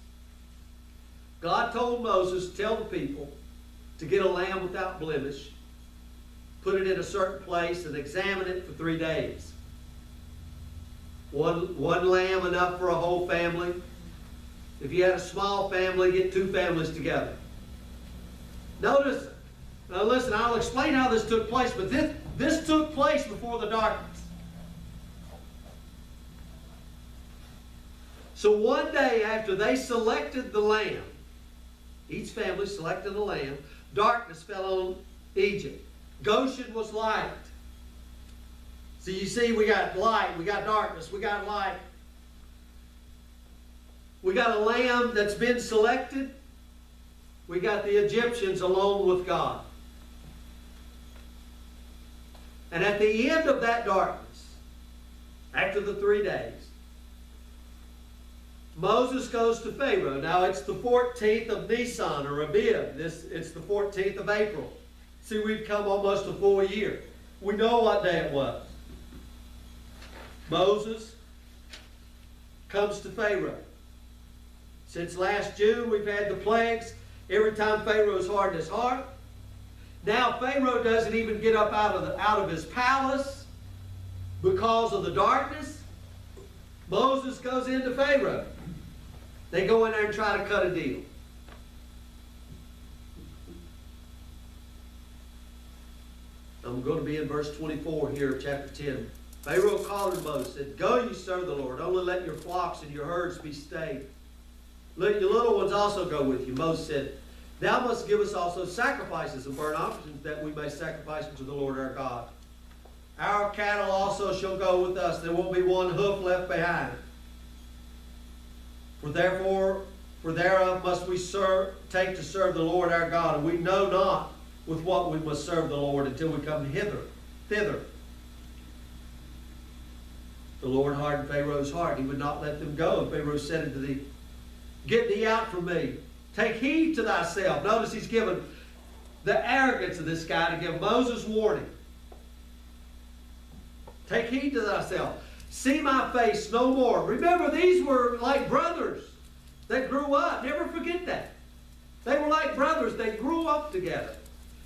Speaker 1: God told Moses to tell the people to get a lamb without blemish, put it in a certain place, and examine it for 3 days. One lamb enough for a whole family. If you had a small family, get 2 families together. Notice, now listen, I'll explain how this took place, but this took place before the darkness. So one day after they selected the lamb, each family selected a lamb, darkness fell on Egypt. Goshen was light. So you see, we got light, we got darkness, we got light. We got a lamb that's been selected. We got the Egyptians alone with God. And at the end of that darkness, after the 3 days, Moses goes to Pharaoh. Now it's the 14th of Nisan or Abib. It's the 14th of April. See, we've come almost a full year. We know what day it was. Moses comes to Pharaoh. Since last June, we've had the plagues. Every time Pharaoh's hardened his heart. Now Pharaoh doesn't even get up out of his palace because of the darkness. Moses goes into Pharaoh. They go in there and try to cut a deal. I'm going to be in verse 24 here of chapter 10. Pharaoh called to Moses and said, "Go, you serve the Lord. Only let your flocks and your herds be stayed. Let your little ones also go with you." Moses said, "Thou must give us also sacrifices and burnt offerings, that we may sacrifice unto the Lord our God. Our cattle also shall go with us. There won't be one hoof left behind." For thereof must we take to serve the Lord our God, and we know not with what we must serve the Lord until we come thither. The Lord hardened Pharaoh's heart. He would not let them go. And Pharaoh said unto thee, Get thee out from me. Take heed to thyself. Notice he's given the arrogance of this guy to give Moses warning. Take heed to thyself. See my face no more. Remember, these were like brothers that grew up. Never forget that. They were like brothers. They grew up together.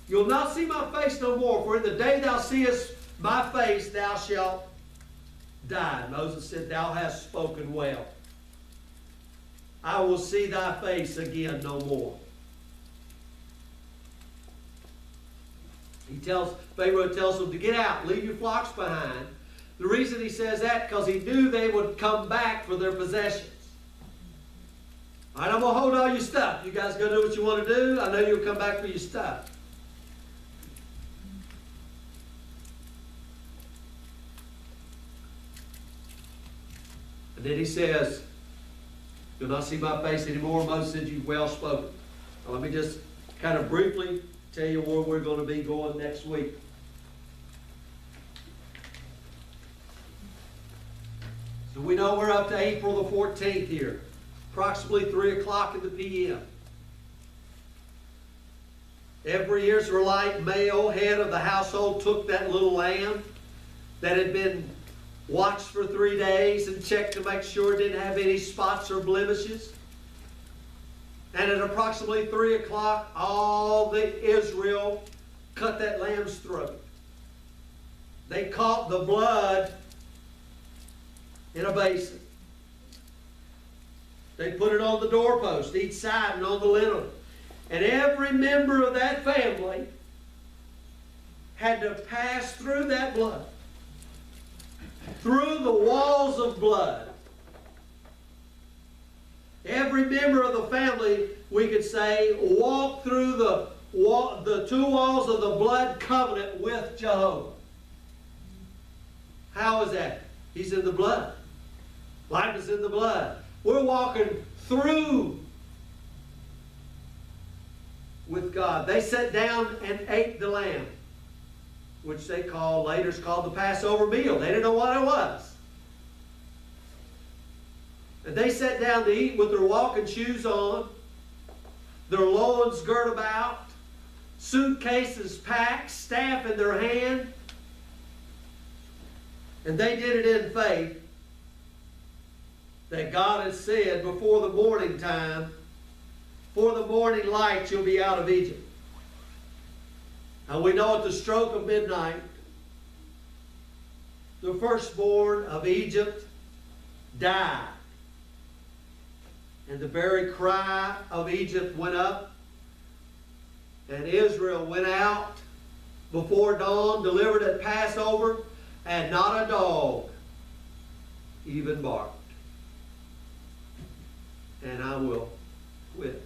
Speaker 1: You'll not see my face no more, for in the day thou seest my face, thou shalt die. Moses said, Thou hast spoken well. I will see thy face again no more. Pharaoh tells them to get out, leave your flocks behind. The reason he says that, because he knew they would come back for their possessions. All right, I'm going to hold all your stuff. You guys go do what you want to do. I know you'll come back for your stuff. And then he says, You'll not see my face anymore. Moses said, You've well spoken. Now, let me just kind of briefly tell you where we're going to be going next week. So we know we're up to April the 14th here, approximately 3 o'clock in the p.m. Every Israelite male head of the household took that little lamb that had been watched for 3 days and checked to make sure it didn't have any spots or blemishes. And at approximately 3 o'clock, all the Israel cut that lamb's throat. They caught the blood in a basin. They put it on the doorpost, each side, and on the lintel. And every member of that family had to pass through that blood, through the walls of blood. Every member of the family, we could say, walked through the 2 walls of the blood covenant with Jehovah. How is that? He's in the blood. Life is in the blood. We're walking through with God. They sat down and ate the lamb, which they later called the Passover meal. They didn't know what it was. And they sat down to eat with their walking shoes on, their loins girt about, suitcases packed, staff in their hand. And they did it in faith that God had said before the morning time, for the morning light you'll be out of Egypt. And we know at the stroke of midnight, the firstborn of Egypt died. And the very cry of Egypt went up, and Israel went out before dawn, delivered at Passover, and not a dog even barked. And I will quit.